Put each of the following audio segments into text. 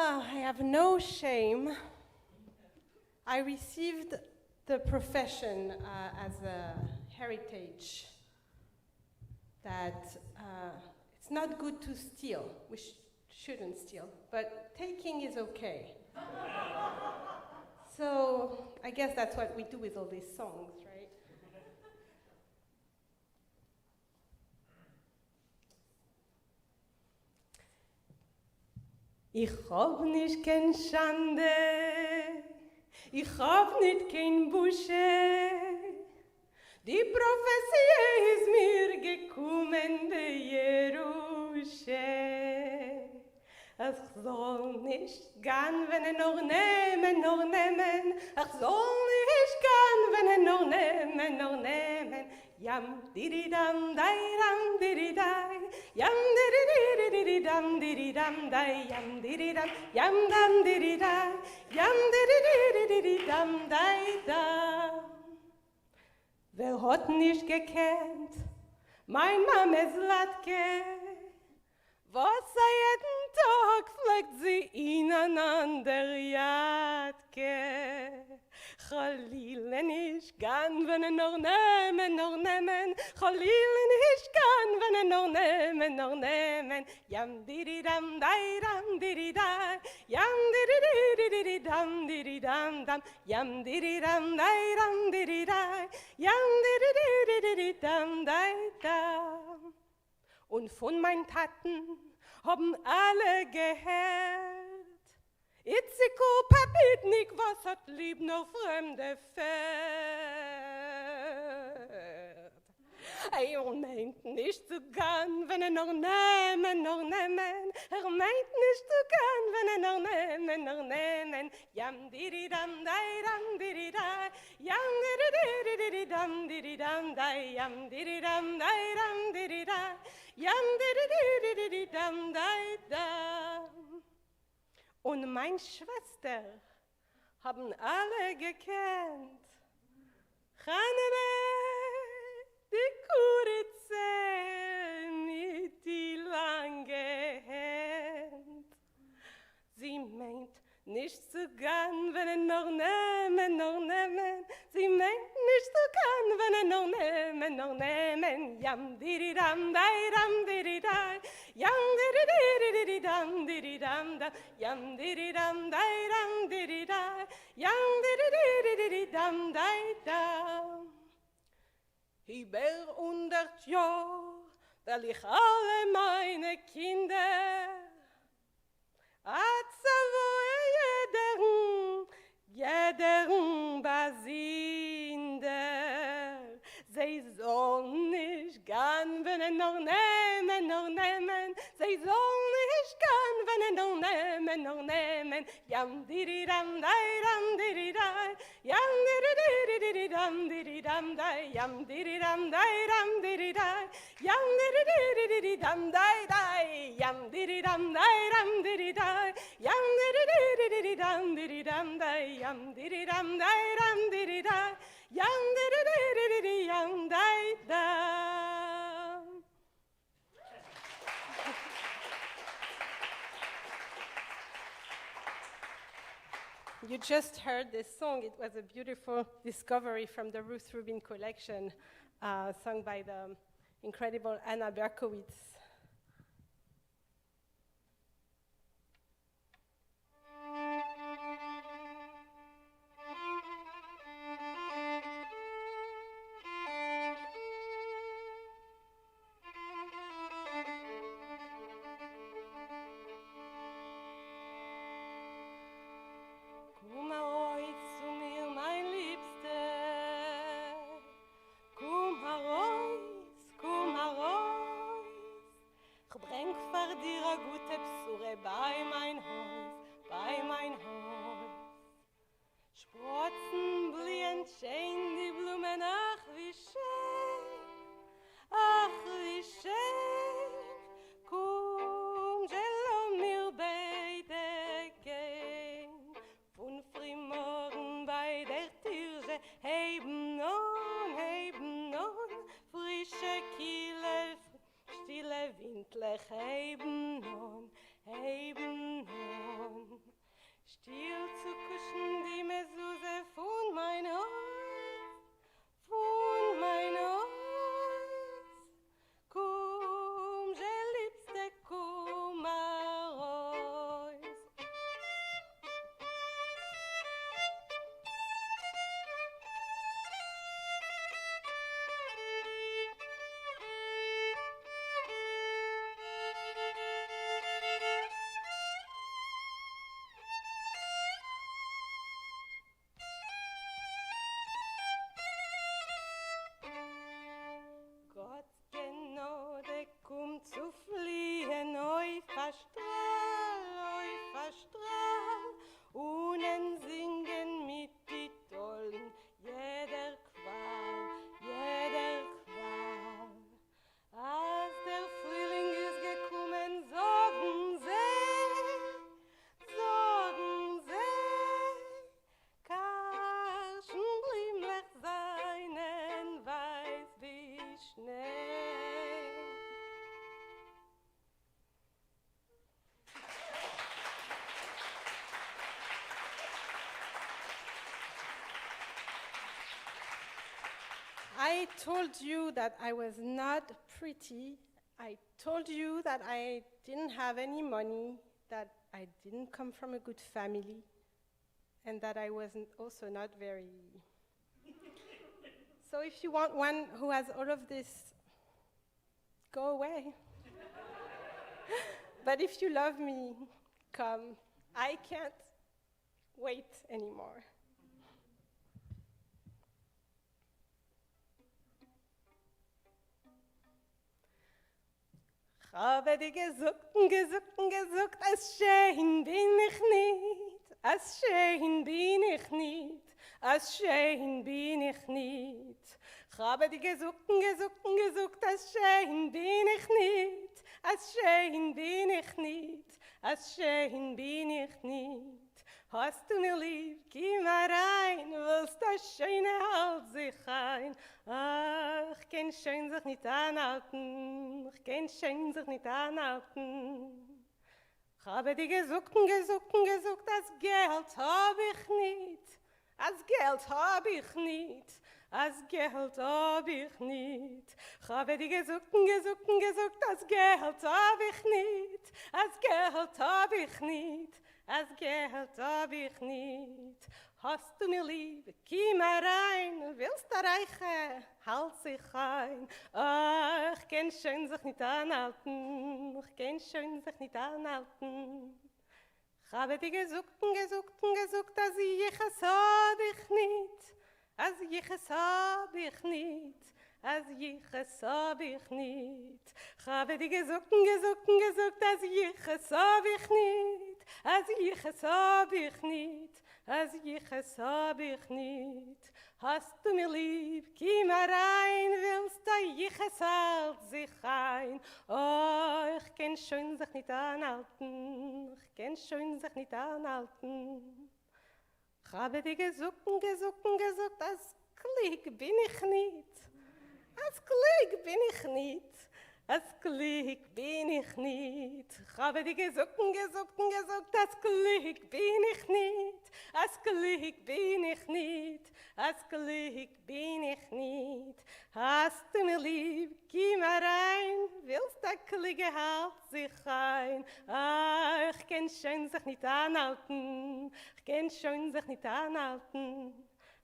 I have no shame. I received the profession as a heritage that it's not good to steal. We shouldn't steal, but taking is okay. So I guess that's what we do with all these songs, right? Ich hab nicht kein Shande, ich hab nicht kein Busche. Die Prophezie ist mir gekommen, de Jerusche. Ich soll nicht gehen, wenn noch nehmen. Ich soll nicht gehen, wenn noch nehmen. Yam dididam dai dididai. Yam didididididam dididam dai. Yam dididam yam dam dididai. Yam didididididam dai da. Wer hat nicht gekannt? Mein Mama Zlatke. Was jeden Tag pflegt sie ineinander Jadke. Chalile nicht gern, wenn noch nehmen. Chalile nicht gern, wenn noch nehmen. Yam dididam dai dididai. Yam didididididam dididam dam. Yam dididam dai dididai. Yam didididididam dai dam. Und von meinen Taten haben alle gehört. Itziko Papitnik, was hat lieb noch Fremde fährt. Er meint nicht zu gehen, wenn noch nehmen. Meint nicht zu gehen, wenn noch nehmen. Yam dididam dididai. Yam didididididam dai. Yam dididam dididai. Yam didididididam dai da. Und meine Schwester haben alle gekannt. Chanele, die Kuritze mit die lange Hand. Sie meint nicht zu gehen, wenn noch nehmen. Sie meint nicht zu gehen, wenn noch nehmen. Yam dididam dididai. Yam didididididam dididam da. Yam dididam dididai. Yam didididididam da. Über 100 Jahre will ich alle meine Kinder jedern basinder. Sie soll nicht gehen, wenn noch nehmen. Sie soll nicht gehen, wenn noch nehmen. Yam dididam dididai. Yam didididididam dai. Yam dididam dididai. Yam didididididam dai. Yam dididam dididai. Yam didididididam dai. Yam dididam dididai. Yam didididididam dai da. You just heard this song. It was a beautiful discovery from the Ruth Rubin collection, sung by the incredible Anna Berkowitz. Komm aroys zu mir, mein Liebste. Komm aroys. Ich bring für dir a gute Besuche bei mein Haus. Sprotzen, blühen, schön die Blumen, ach wie schön. Komm, Zhenya mir beide gehen. Von frühmorgen bei der Türe heben on, frische Kiele, stille Windlech heben on. I told you that I was not pretty. I told you that I didn't have any money, that I didn't come from a good family, and that I wasn't also not very... So if you want one who has all of this, go away. But if you love me, come. I can't wait anymore. Habe die gesucht, as schön bin ich nicht, as schön bin ich nicht, as schön bin ich nicht. Habe die gesucht, as schön bin ich nicht, as schön bin ich nicht, as schön bin ich nicht. Hast du mir lieb, komm rein, willst das Schöne halt sich ein. Ach, ich kann schön sich nicht anhalten, ich kann schön sich nicht anhalten. Ich habe die gesucht, das Geld hab ich nicht, das Geld hab ich nicht, das Geld hab ich nicht. Ich habe die gesucht, das Geld hab ich nicht, das Geld hab ich nicht. Das Geld hab ich nicht. Hast du mir lieb, komm rein, willst du reichen, halt sich ein. Oh, ich kann schön sich nicht anhalten, ich kann schön sich nicht anhalten. Ich habe die gesucht, dass ich es hab ich nicht, als ich es hab ich nicht. Als ich es hab ich nicht. Ich habe die gesucht, dass ich es hab ich nicht. Als ich es hab ich nicht. Als ich es hab ich nicht. Hast du mir lieb, komm rein, willst du ich es halt sich ein. Oh, ich kann schön sich nicht anhalten. Ich kann schön sich nicht anhalten. Ich habe die gesucht, als Glück bin ich nicht. Als Glück bin ich nicht, als Glück bin ich nicht. Ich habe die gesucht, als Glück bin ich nicht, als Glück bin ich nicht, als Glück bin ich nicht. Hast du mir lieb, komm rein, willst du Glück halt sich ein. Ah, ich kann schön sich nicht anhalten, ich kann schön sich nicht anhalten.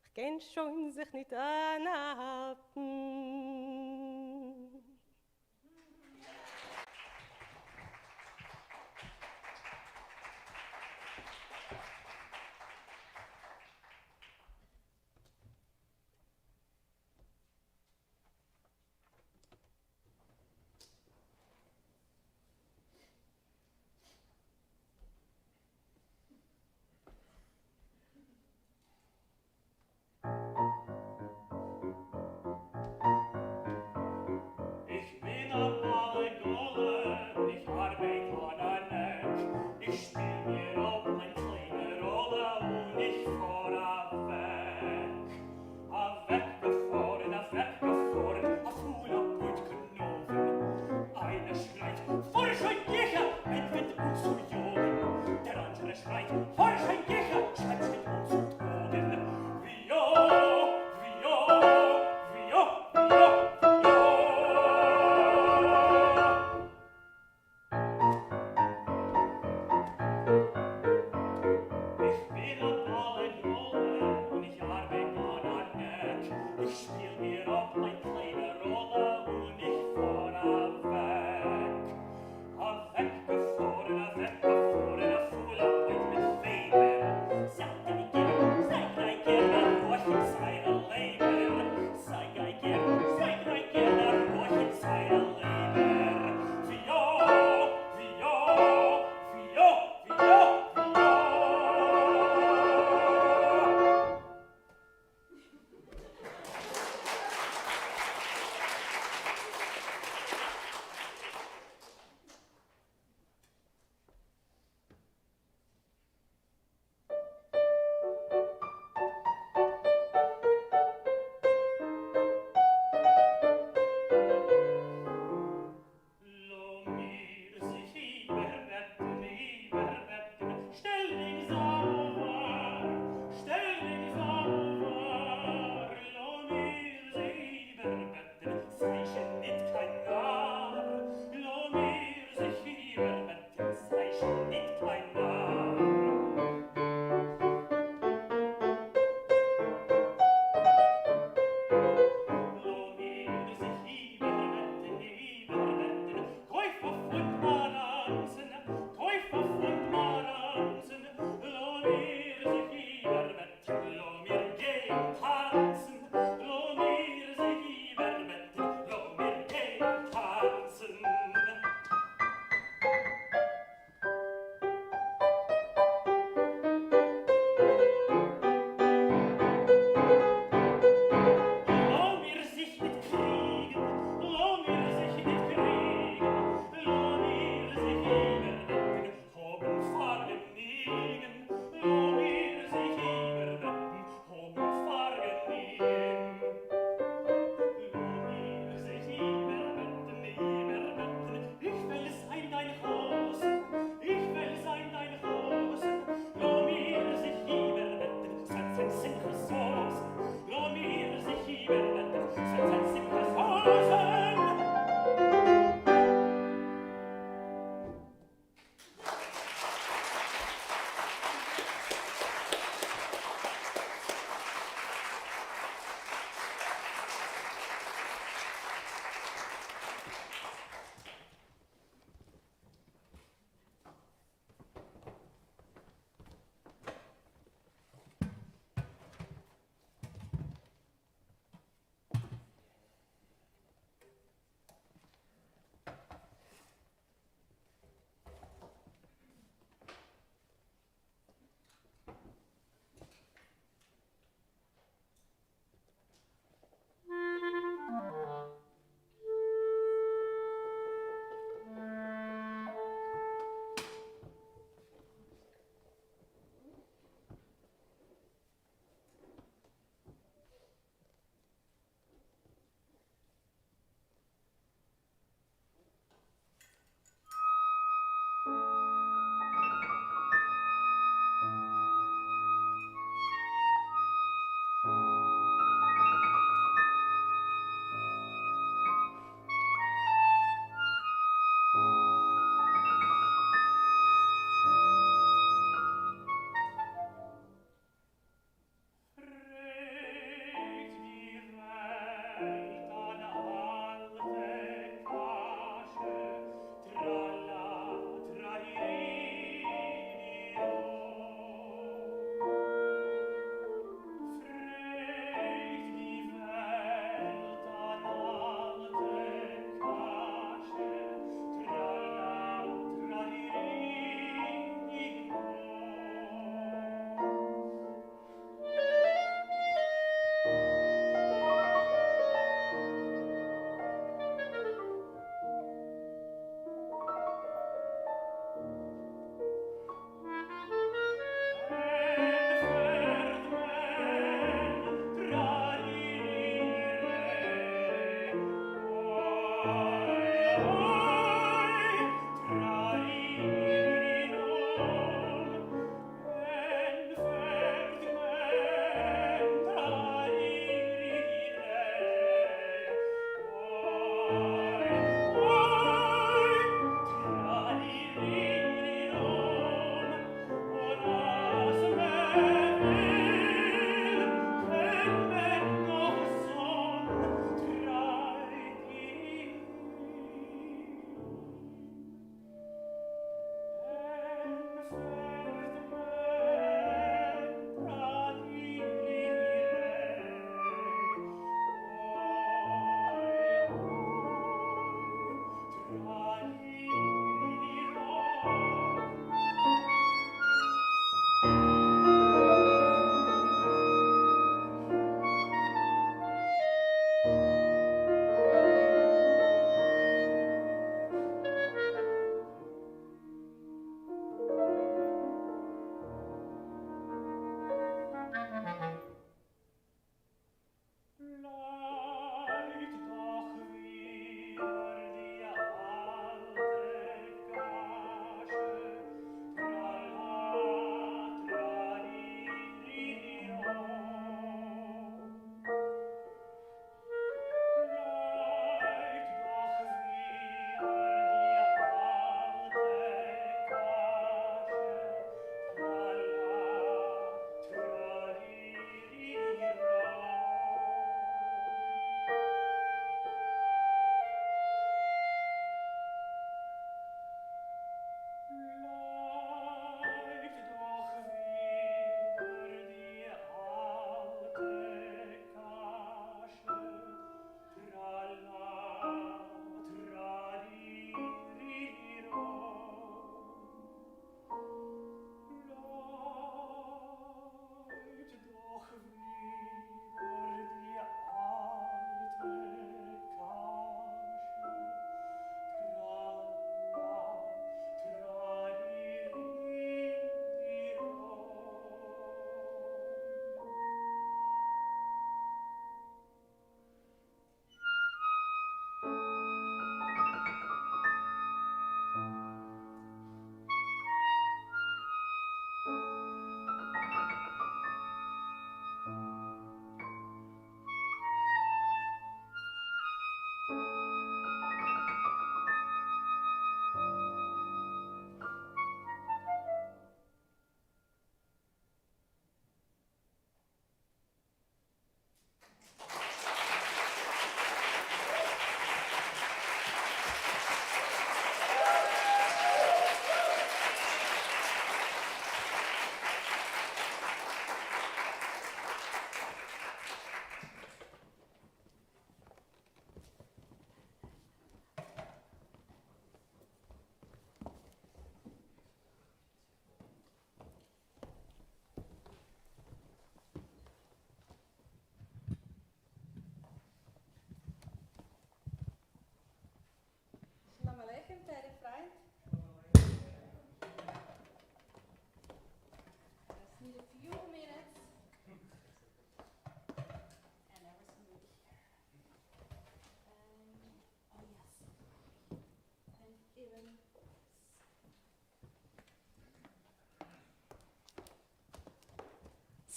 Ich kann schon sich nicht anhalten.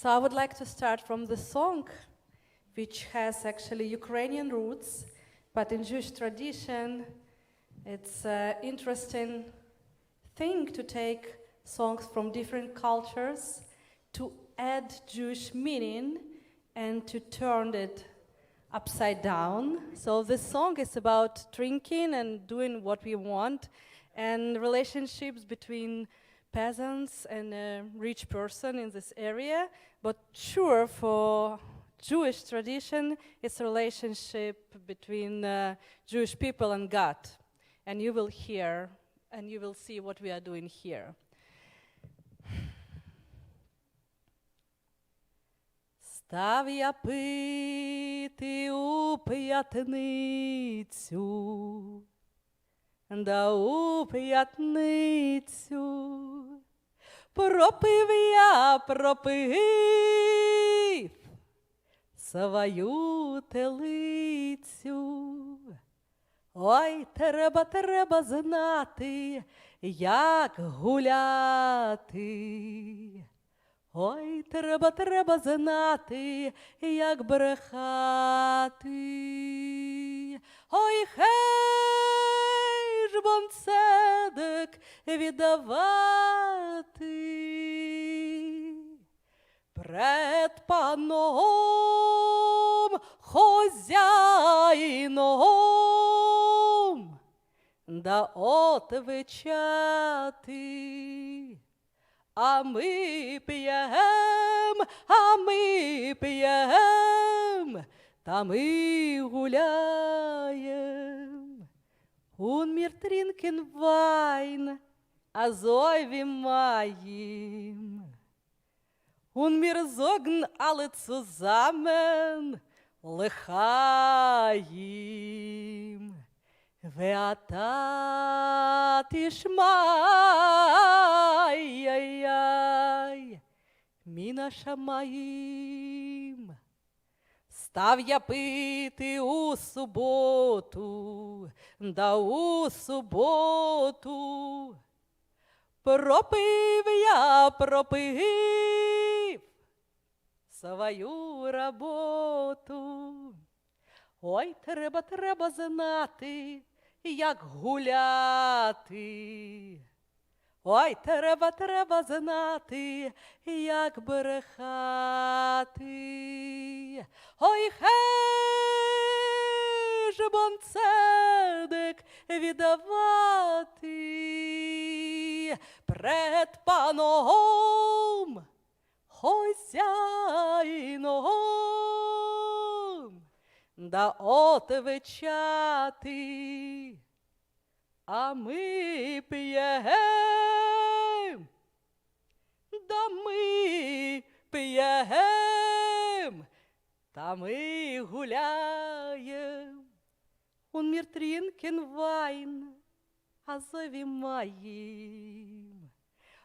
So I would like to start from the song, which has actually Ukrainian roots, but in Jewish tradition, it's an interesting thing to take songs from different cultures, to add Jewish meaning, and to turn it upside down. So this song is about drinking and doing what we want, and relationships between peasants and a rich person in this area. But sure, for Jewish tradition, it's a relationship between Jewish people and God. And you will hear, and you will see what we are doing here. Став я пити у п'ятницю, да у п'ятницю пропив свою телицю. Ой, треба знати, як гуляти. Ой, треба знати, як брехати. Ой, бон цедек віддавати пред паном хозяїном, да отвечати. А ми п'єм, та ми гуляєм. Un mir trinken Wein, also wie Maim. Und wir sagen alle zusammen, L'chaim. ואתה תשמע מן השמיים. Став я пити у суботу, да у суботу. Пропив свою роботу. Ой, треба знати, як гуляти. Ой, треба знати, як брехати. Ой, хе бон цедек віддавати пред паном хозяїном, да отвечати. А ми п'єм, да ми п'єм, та ми гуляєм. Und wir trinken Wein, also wie Maim.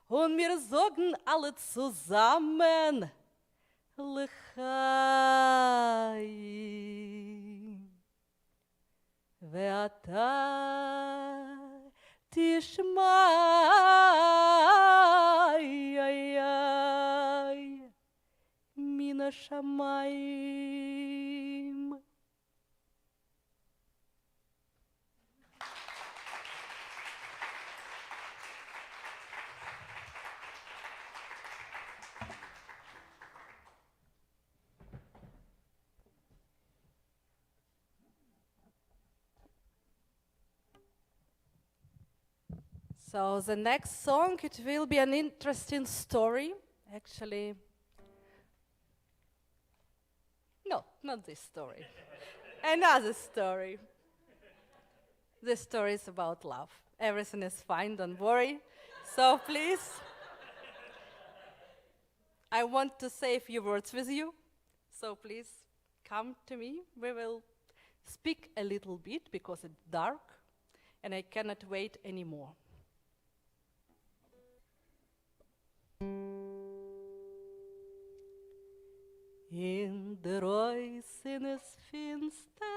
Und wir sagen alle zusammen, L'chaim. ואתה תשמע מן השמיים. So the next song, it will be an interesting story, actually. No, not this story. Another story. This story is about love. Everything is fine, don't worry. So please, I want to say a few words with you. So please, come to me. We will speak a little bit because it's dark and I cannot wait anymore. In droysn is fintster,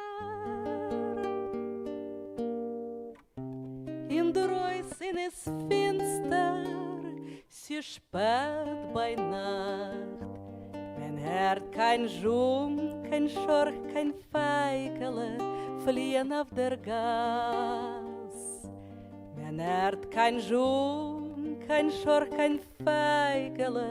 in droysn is fintster, sie shpeyt bei Nacht. Men hört kein Schum, kein Schorch, kein Feigele fliehen auf der Gas. Men hört kein Schum, kein Schorch, kein Feigele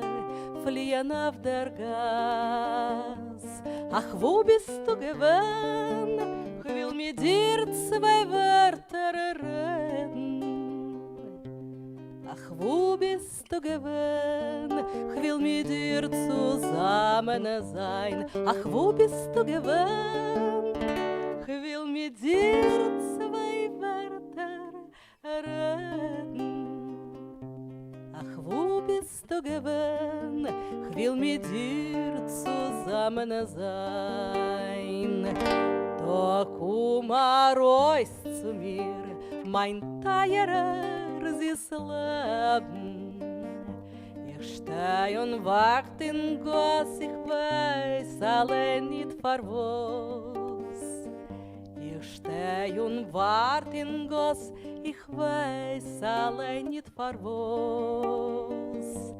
fliehen auf der Gas. Ach, wo bist du gewesen? Ich will mit dir zwei Wörter reden. Ach, wo bist du gewesen? Ich will mit dir zusammen sein. Ach, wo bist du gewesen? Ich will mit dir zwei Wörter reden. Ach, wo bist du gewesen? Ich will mit dir zusammen sein. Da komm aroys zu mir, mein teurer süßes Leben. Ich steh und wart in Goss, ich weiß allein nicht vor was. Ich steh und wart in Goss, ich weiß allein nicht vor was.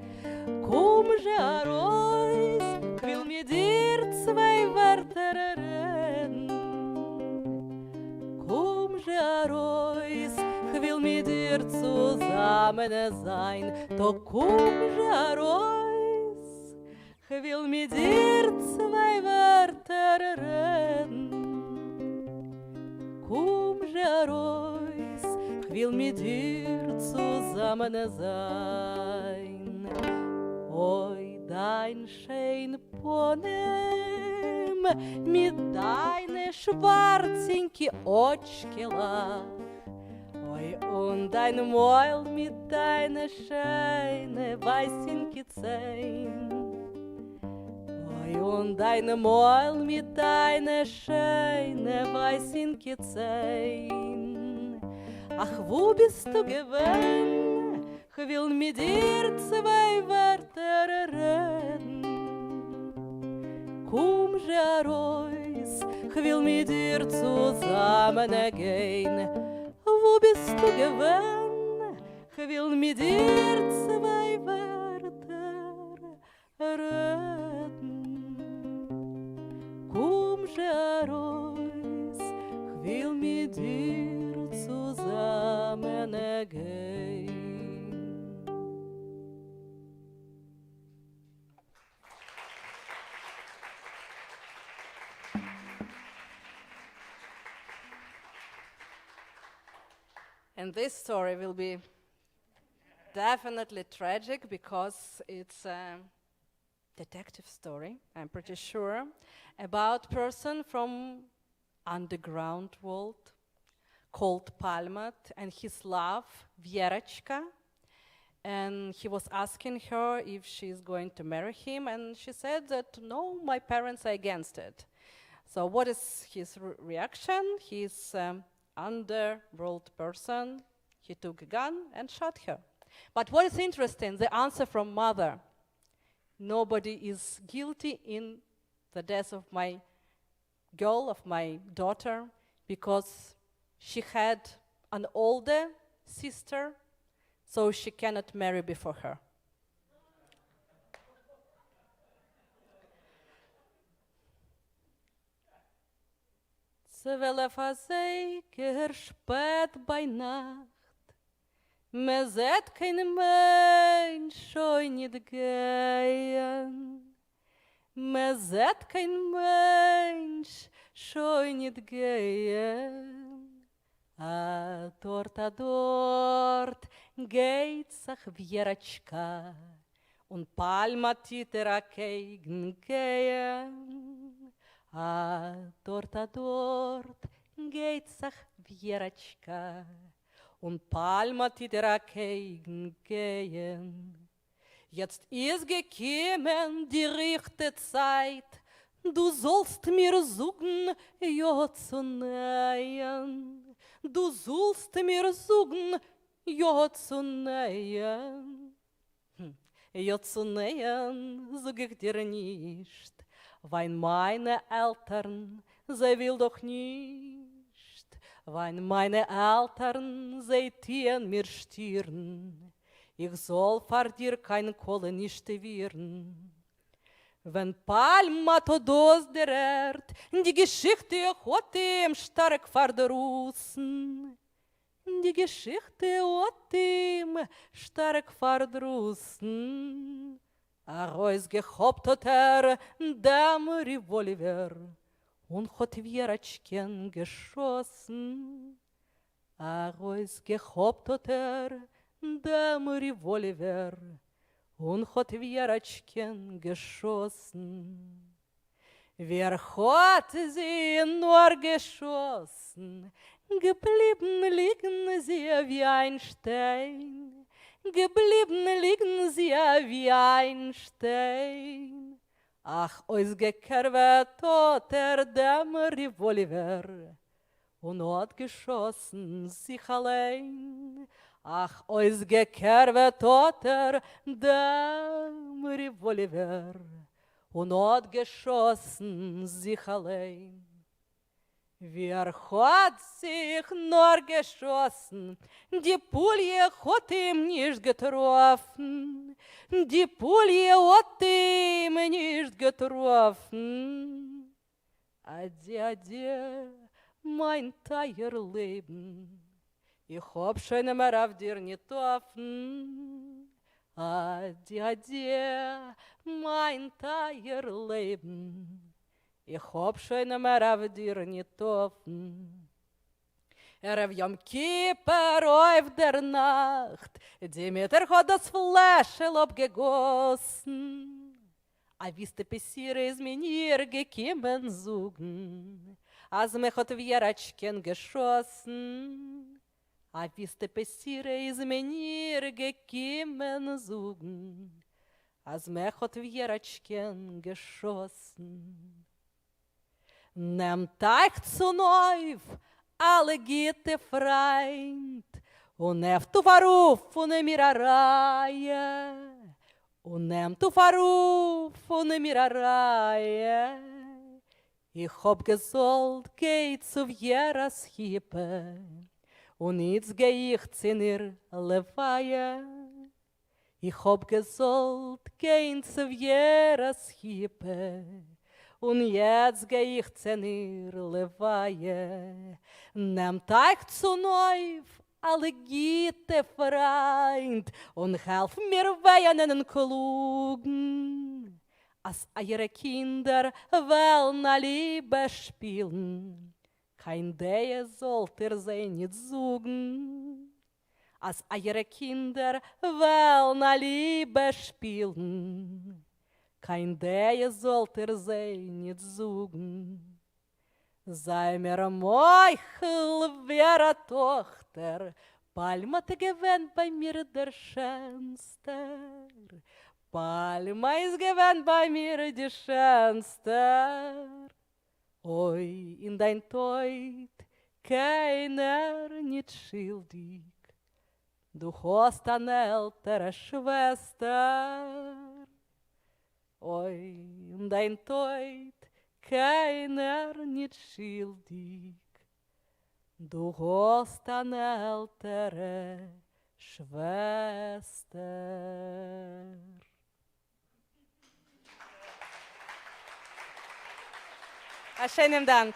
Komm, aroys, ich will mit dir zwei Wörter reden. Komm, aroys, ich will mit dir zusammen sein. To komm, aroys, ich will mit dir zwei Wörter reden. Komm, aroys, ich will mit dir zusammen sein. Oi, dein schön Ponem, mit deine schwarzenke Ochkela. Oi, und dein Mäul mit deine schöne weißenke Zähn. Oi, und dein Mäul mit deine schöne weißenke Zähn. Ach, wo bist du gewesen? Ich will mit dir zwei Wörter reden. Komm, aroys, ich will mit dir zusammen gehen. Wo bist du gewesen? Ich will mit dir zwei Wörter reden. Komm, aroys, ich will mit dir zusammen gehen. And this story will be definitely tragic because it's a detective story, I'm pretty sure, about person from underground world called Palmat and his love, Vierочка. And he was asking her if she's going to marry him, and she said that, no, my parents are against it. So what is his reaction? He's underworld person. He took a gun and shot her. But what is interesting, the answer from mother. Nobody is guilty in the death of my girl, of my daughter, because she had an older sister, so she cannot marry before her. Tsvelef zeyger, shpeyt by nakht. Me zet keyn mensch shoy nit geyen. Me zet keyn mensch shoy nit geyen. A dort geht's ach Vierочка. Und Palmat titera keyn geyen. A dort geht's ach Vierочка. Und Palmat titera keyn geyen. Jetzt ist gekommen die rechte Zeit. Du sollst mir suchen, ja zu nähen. Du sollst mir suchen, ja zu nähen. Ja zu nähen, sag ich dir nicht. Weil meine Eltern, sie will doch nicht. Weil meine Eltern, sie tieren mir Stirn. Ich soll vor dir kein Kohle nicht werden. Wenn Palmat odosderet, die Geschichte hat ihm stark verdrussen. Die Geschichte hat ihm stark verdrussen. Aroys gehabt hat dem Revolver und hat Vierочken geschossen. Aroys gehabt hat dem Revolver und hat Vierочken geschossen. Wer hat sie nur geschossen? Geblieben liegen sie wie ein Stein. Geblieben liegen sie wie ein Stein. Ach, ausgekerbt hat dem Revolver und hat geschossen sich allein. Ach, ausgekerbt hat dem Revolver und hat geschossen sich allein. Wer hat sich nur geschossen? Die Pulje hat ihm nicht getroffen. Die Pulje hat ihm nicht getroffen. Adieu, adieu, mein teuer Leben. Ich hab schon immer auf dir nicht offen. Adi, adi, mein teuer Leben. Ich hab schon immer auf dir nicht offen. Auf Yom Kippur auf der Nacht, die Mutter hat das Fläschel abgegossen. A wiste Pessire ist mir gekommen zugen, als mich hat Wierachken geschossen. A wiste Pessire ist mir gekommen zugen, als mich hat Wierachken geschossen. Nehmt euch zu Neuf, alle gute Freund, und nehmt du Verruf von mir Reihe, und nehmt du Verruf von mir Reihe. Ich hab gesollt, geht zu Vieras Hippe, und jetzt geh ich zu ihr Leweihe. Ich hab gesollt, gehen zu Vieras Hippe, und jetzt geh ich zu ihr Leweihe. Nehmt euch zu Neuf, alle gute Freund, und helft mir weinen klugen, als eure Kinder wollen a Liebe spielen, kein Dehe sollt ihr sie nicht suchen. Als eure Kinder wollen a Liebe spielen, kein Dehe sollt ihr sie nicht suchen. Sei mir Meuchel, wäre Tochter, Palma te gewinnt bei mir der Schönste. Palma ist gewinnt bei mir die Schönste. Oi, in dein Teut, keiner nicht schuldig. Du hast eine ältere Schwester. Oi, in dein Teut, keiner nicht schuldig. Du hast eine ältere Schwester. Schönen Dank.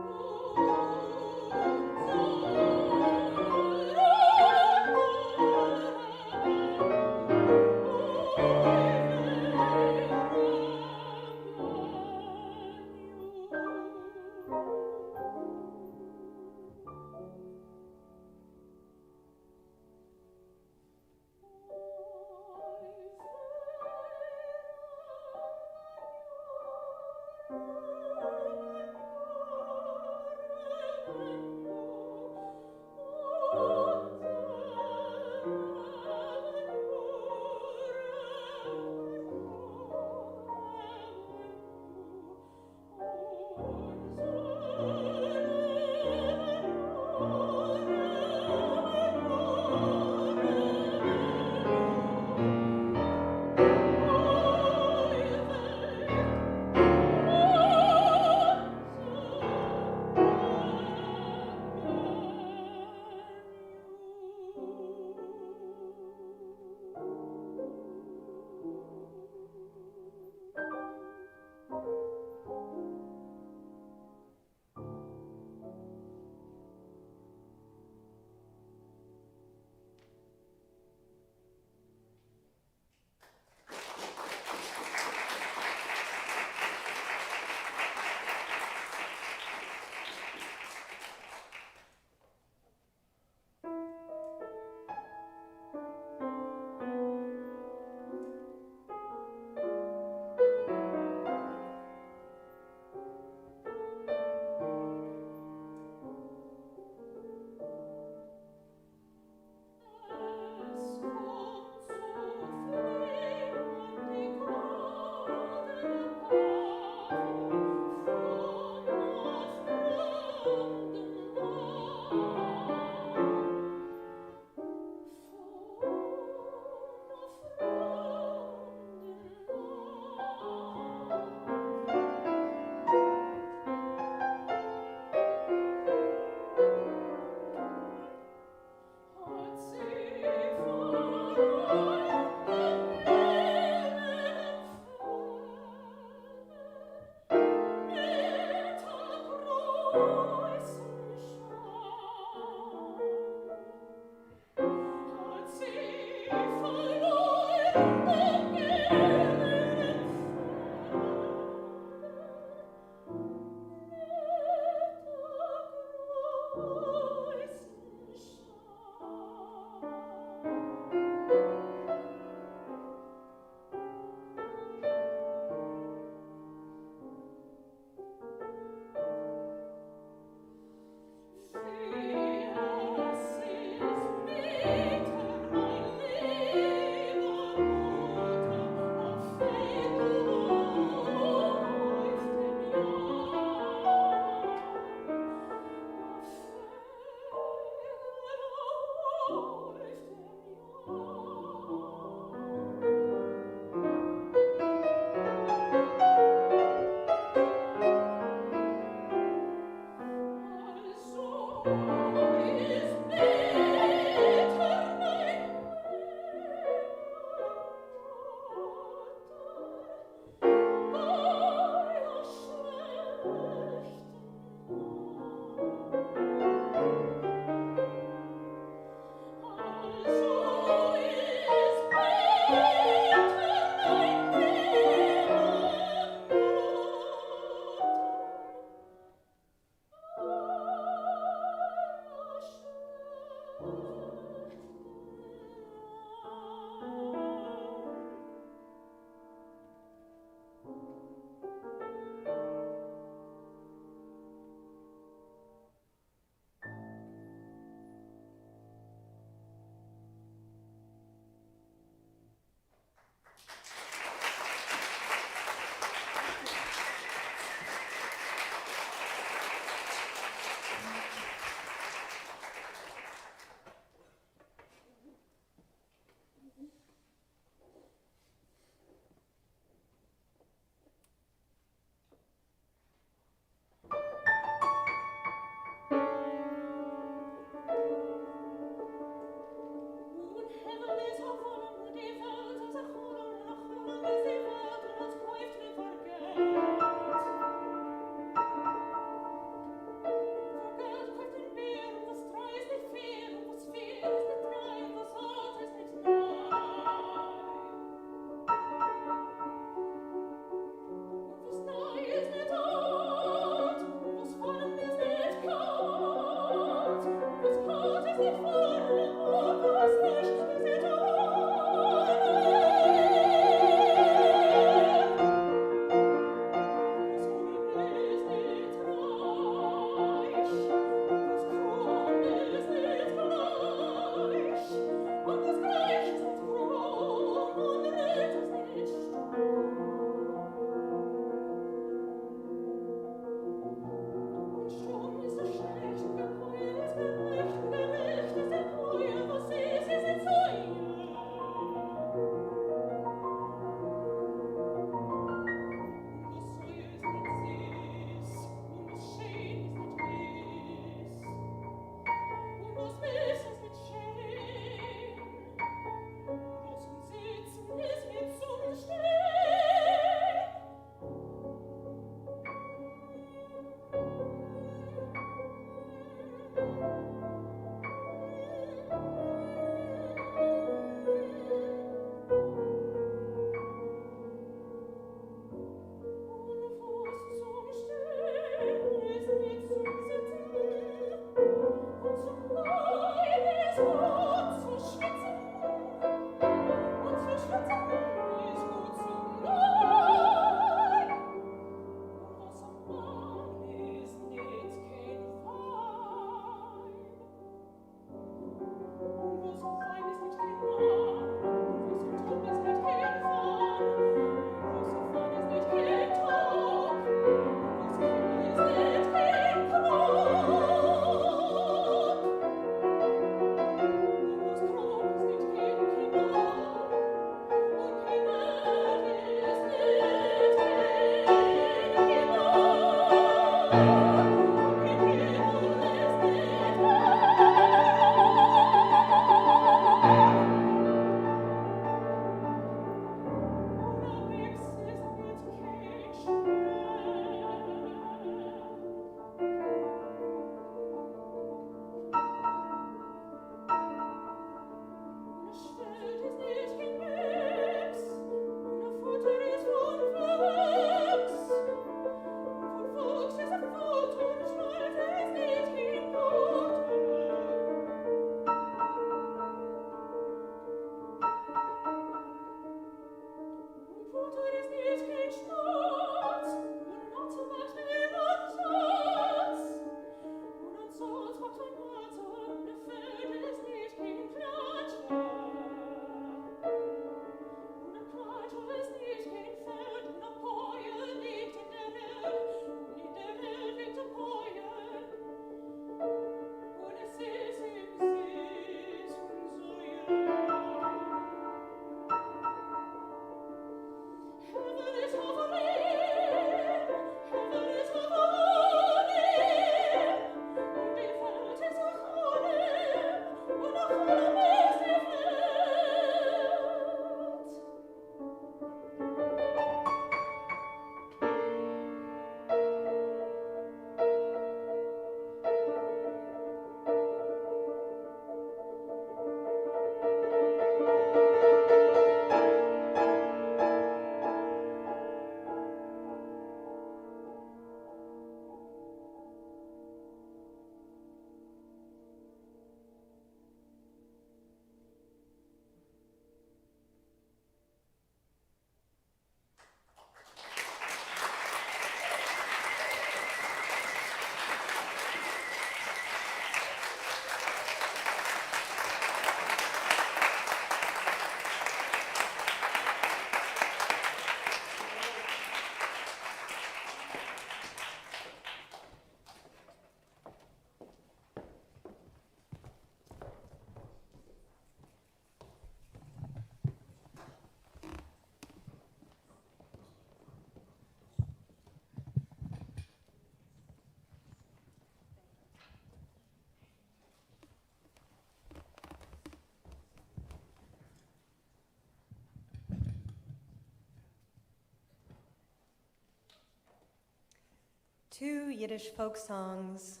Two Yiddish folk songs,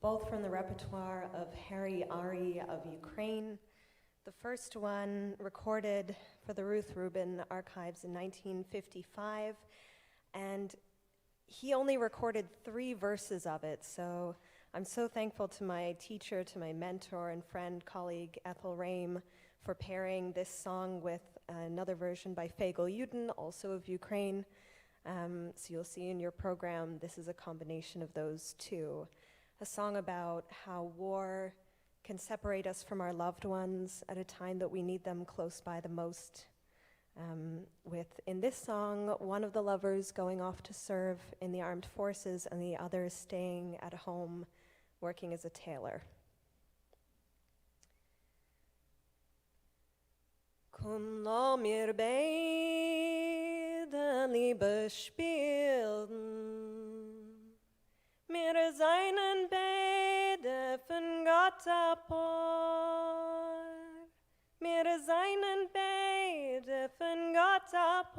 both from the repertoire of Harry Ari of Ukraine. The first one recorded for the Ruth Rubin archives in 1955, and he only recorded 3 verses of it, so I'm so thankful to my teacher, to my mentor and friend, colleague Ethel Reim, for pairing this song with another version by Fagel Yudin, also of Ukraine. So you'll see in your program, this is a combination of those two. A song about how war can separate us from our loved ones at a time that we need them close by the most. With, in this song, one of the lovers going off to serve in the armed forces and the other staying at home working as a tailor. Komm, lass mir beide Liebe spielen. Wir seien beide von Gott apart. Wir seien beide von Gott apart.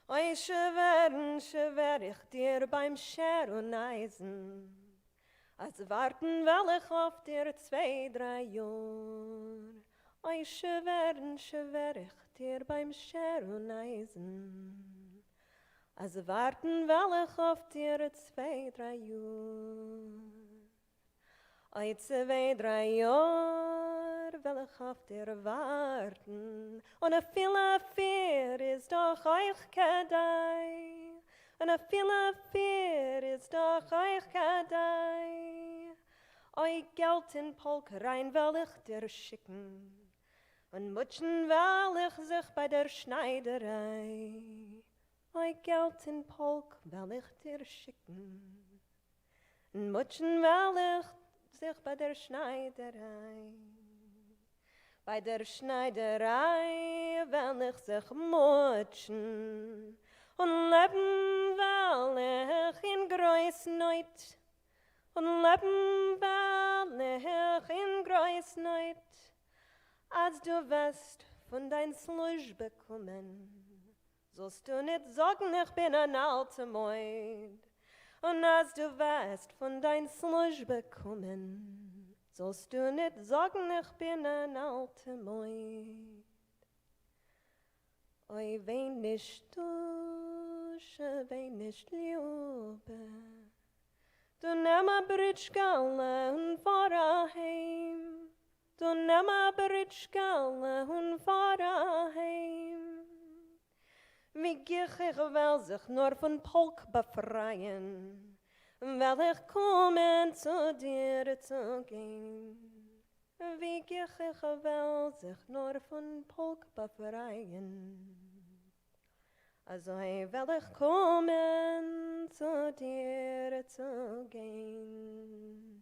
Oi, schwör ich dir beim Scher und Eisen. Als warten will ich auf dir 2-3 Jahr. Oi, schwör ich dir beim Scher und Eisen. Als warten will ich auf dir 2-3 Jahr. Oi, 2-3 Jahr will ich auf dir warten. Und a viele Fear ist doch euch kadei. Und a viele Fear ist doch euch kadei. Oi, Geld in Polkereien will ich dir schicken. Und mutschen will ich sich bei der Schneiderei. Oi, Geld in Polk will ich dir schicken. Und mutschen will ich sich bei der Schneiderei. Bei der Schneiderei will ich sich mutschen. Und leben will ich in droysn. Und leben will ich in droysn. Als du wirst von dein Slush bekommen, sollst du nicht sagen, ich bin ein alte Meid. Und als du wirst von dein Slush bekommen, sollst du nicht sagen, ich bin ein alte Meid. Oi, wen nicht dusche, wen nicht liebe, du nimm a Britschgalle und fahr heim. Du nimm a Britschgalle und fahr heim. Wie gich ich will sich nur von Polk befreien, will ich kommen zu dir zu gehen. Wie gich ich will sich nur von Polk befreien, also will ich kommen zu dir zu gehen.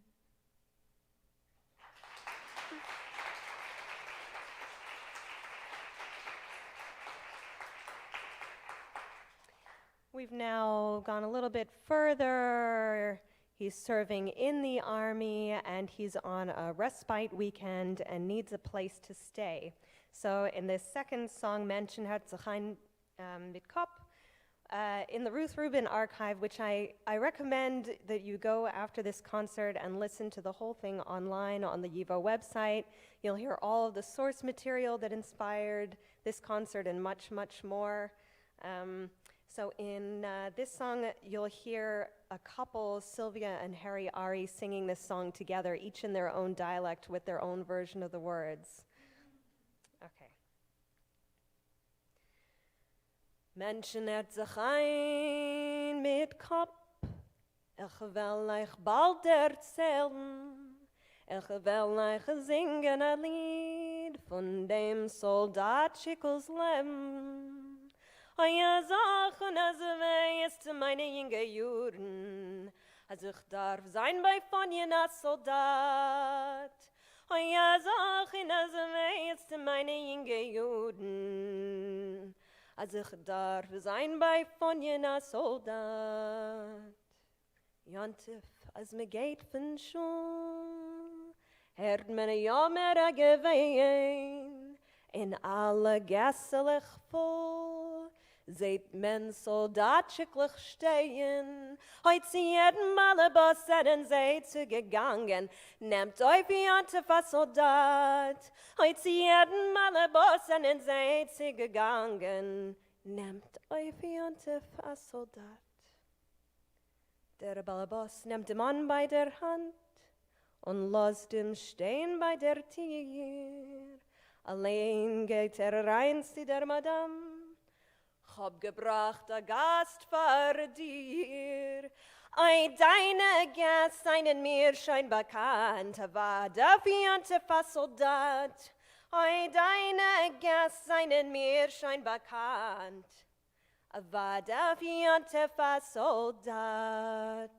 We've now gone a little bit further. He's serving in the army and he's on a respite weekend and needs a place to stay. So in this second song mentioned, Zikh mit Kopf, in the Ruth Rubin archive, which I recommend that you go after this concert and listen to the whole thing online on the YIVO website. You'll hear all of the source material that inspired this concert and much, much more. So in this song, you'll hear a couple, Sylvia and Harry Ari, singing this song together, each in their own dialect with their own version of the words. Okay. Menschen sich ein mit Kopf, ich will euch bald erzählen, ich will euch singen ein Lied von dem Soldatschikels Leben. Euer Sachen, als weißt du meine jungen Juren, als ich darf sein bei von jener Soldat. Euer Sachen, als weißt du meine jungen Juren, als ich darf sein bei von jener Soldat. Jantif, als me geht von schon, hört man ja mehr gewehen, in alle Gasselig voll, seht men soldatschiklich stehen. Heut sie jeden Malabus seinen seid zu gegangen, nehmt euch wie Antifa Soldat. Heut sie jeden Malabus seinen seid zu gegangen, nehmt euch wie Antifa Soldat. Der Balabus nimmt den Mann bei der Hand und lässt ihn stehen bei der Tür. Allein geht rein zu der Madame. Hab gebracht a Gast für dir. Ei, deine Gast seien mir schein bekannt, war der fiante Soldat. Ei, deine Gast seien mir schein bekannt, war der fiante Soldat.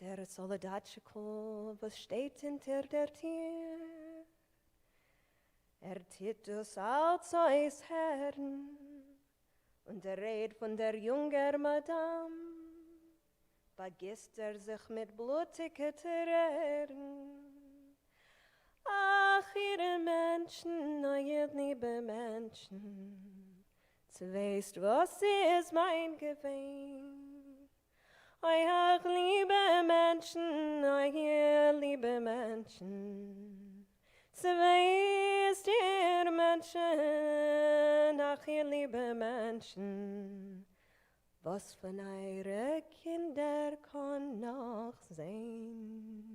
Der Soldatschikl, was steht hinter der Tür? Tät das als eus Herren und red von der jungen Madame, vergisst sich mit blutige Tränen. Ach, ihr Menschen, ihr liebe Menschen, zu weißt, was ist mein Gewinn. Ach, liebe Menschen, ihr liebe Menschen, zu weißt ihr Menschen, ach ihr liebe Menschen, was von eure Kinder kann noch sein.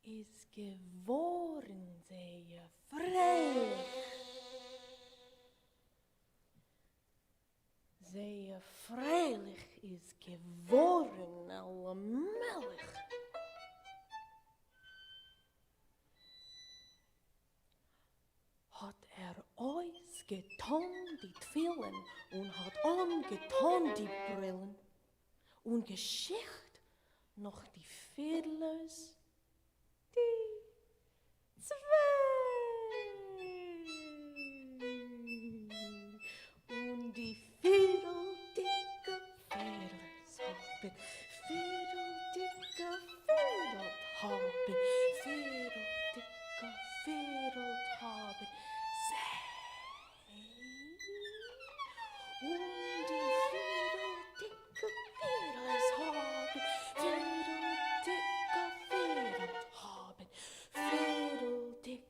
Ist geworden sehr frech. Sehr freilich ist geworden alle Melch. Hat euch getan die Twilen und hat angetan die Brillen und Geschicht noch die Fiddlers, die und die fiedeldicke Fiddlers haben, fiedeldicke Fiddled haben, fiedeldicke Fiddled haben, und die fiedeldicke Fiddlers haben, fiedeldicke Fiddled haben, fiedeldicke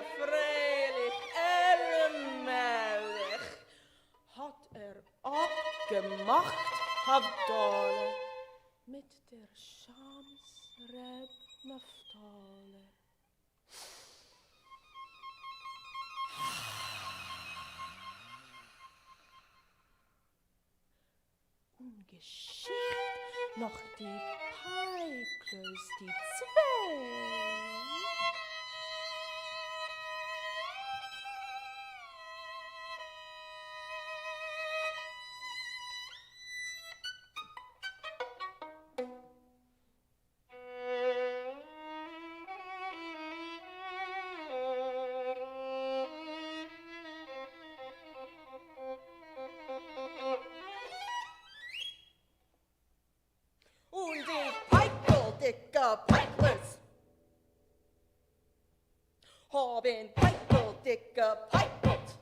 der freilich Melech hat abgemacht Havdale mit der Schamsreb Naftale. Geschicht noch die Peiklos, die Zwei. Haben Peikel peikelt,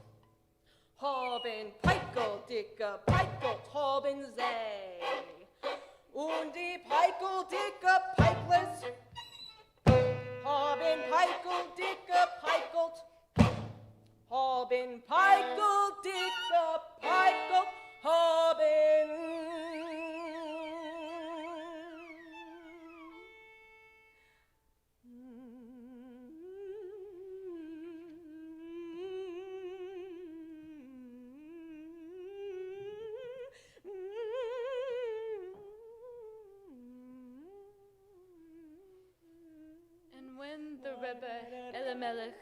haben Peikel peikelt, haben sie. Und die Peikel peikles, haben Peikel peikelt, haben Peikel peikelt, haben. The Rebbe Elimelech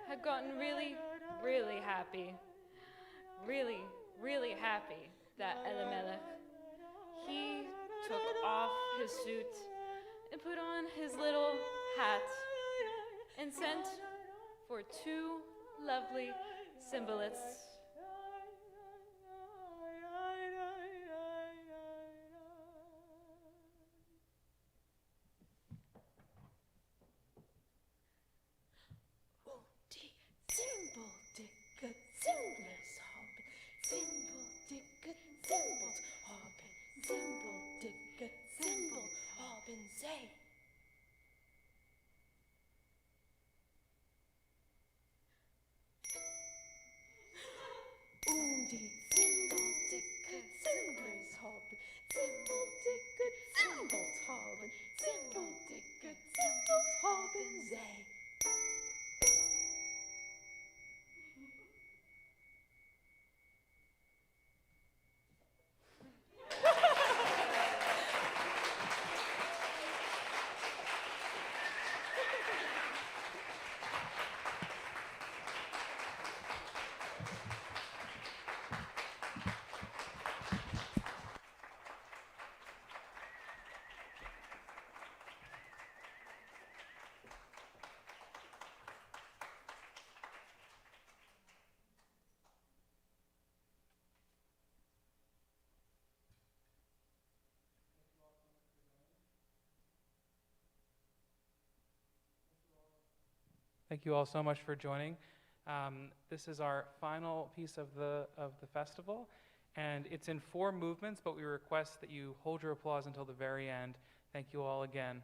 had gotten really, really happy. Really, really happy that Elimelech. He took off his suit and put on his little hat and sent for two lovely cymbalists. Thank you all so much for joining. This is our final piece of the festival, and it's in 4 movements, but we request that you hold your applause until the very end. Thank you all again.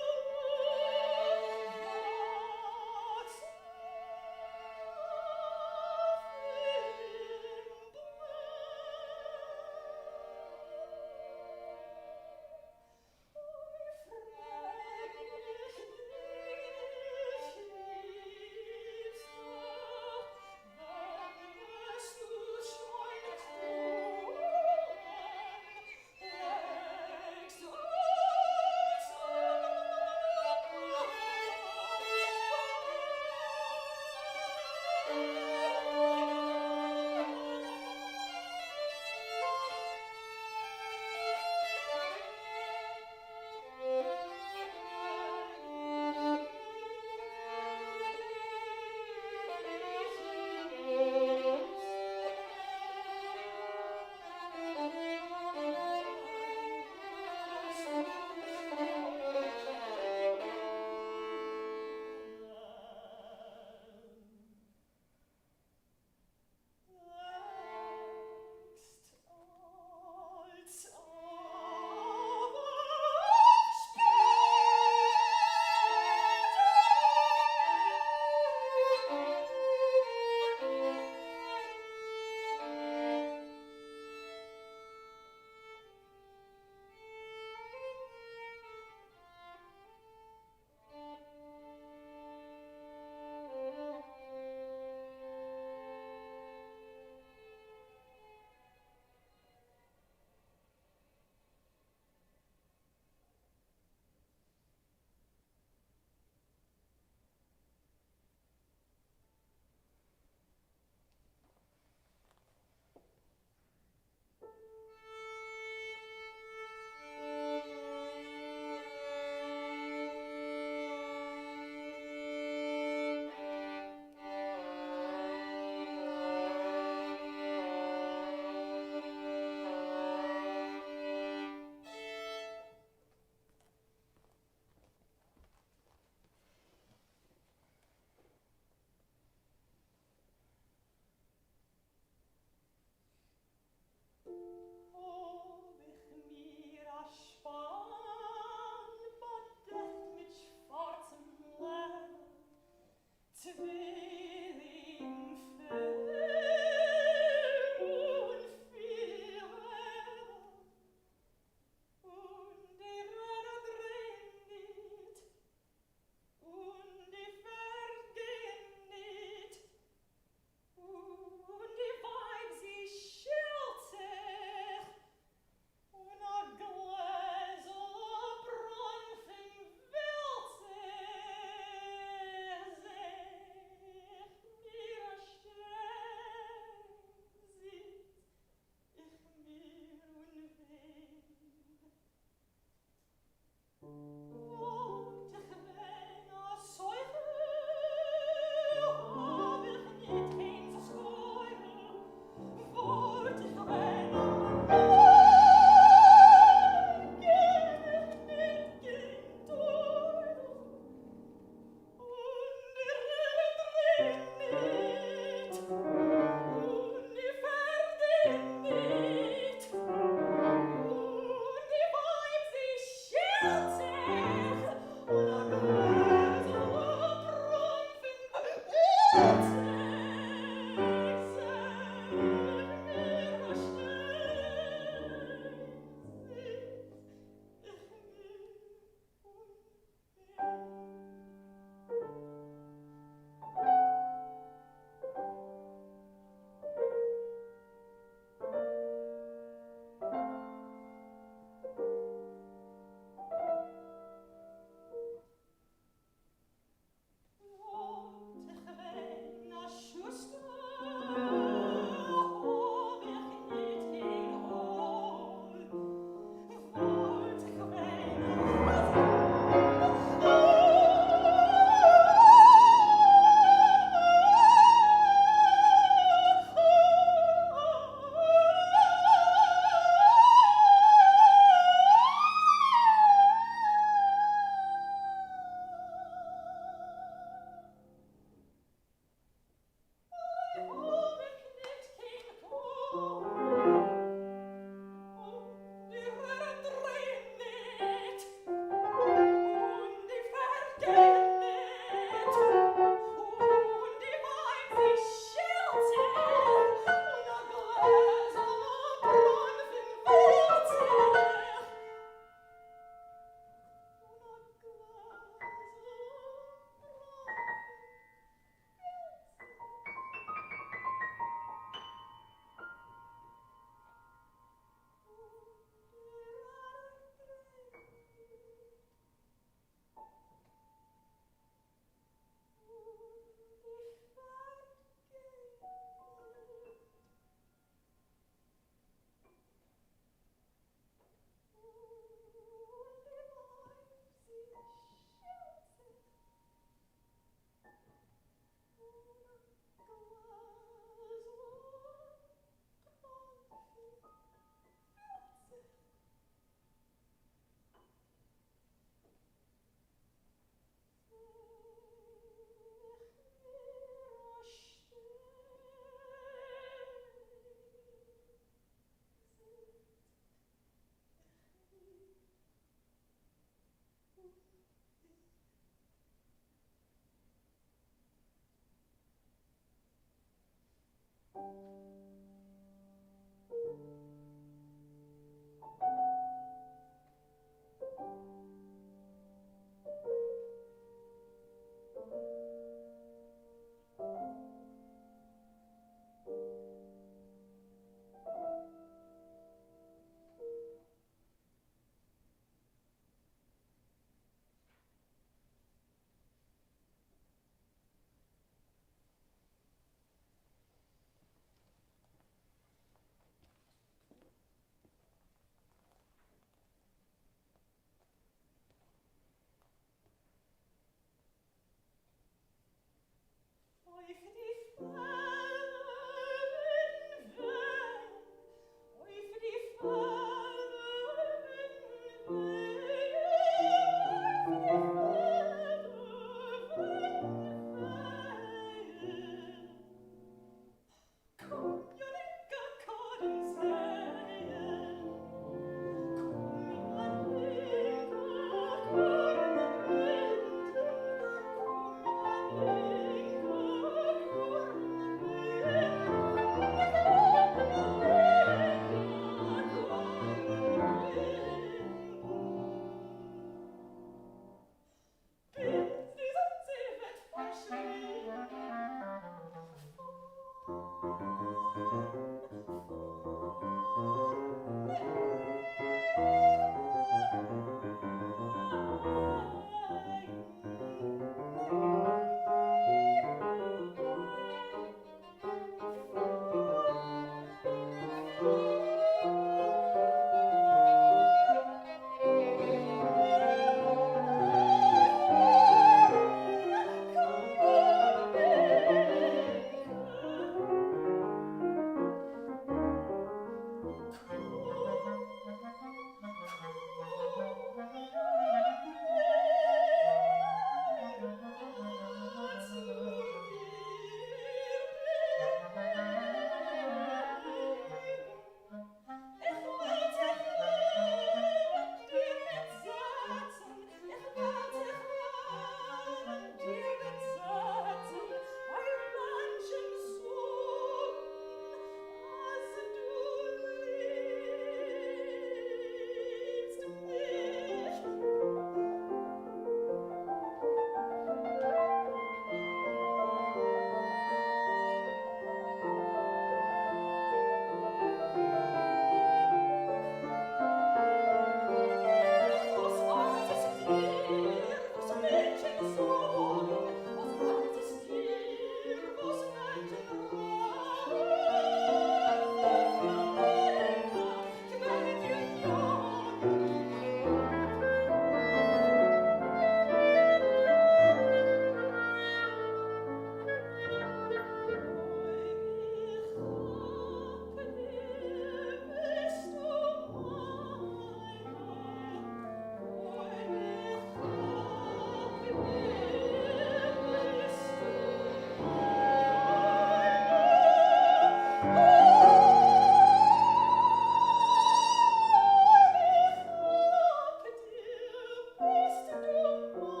Christus.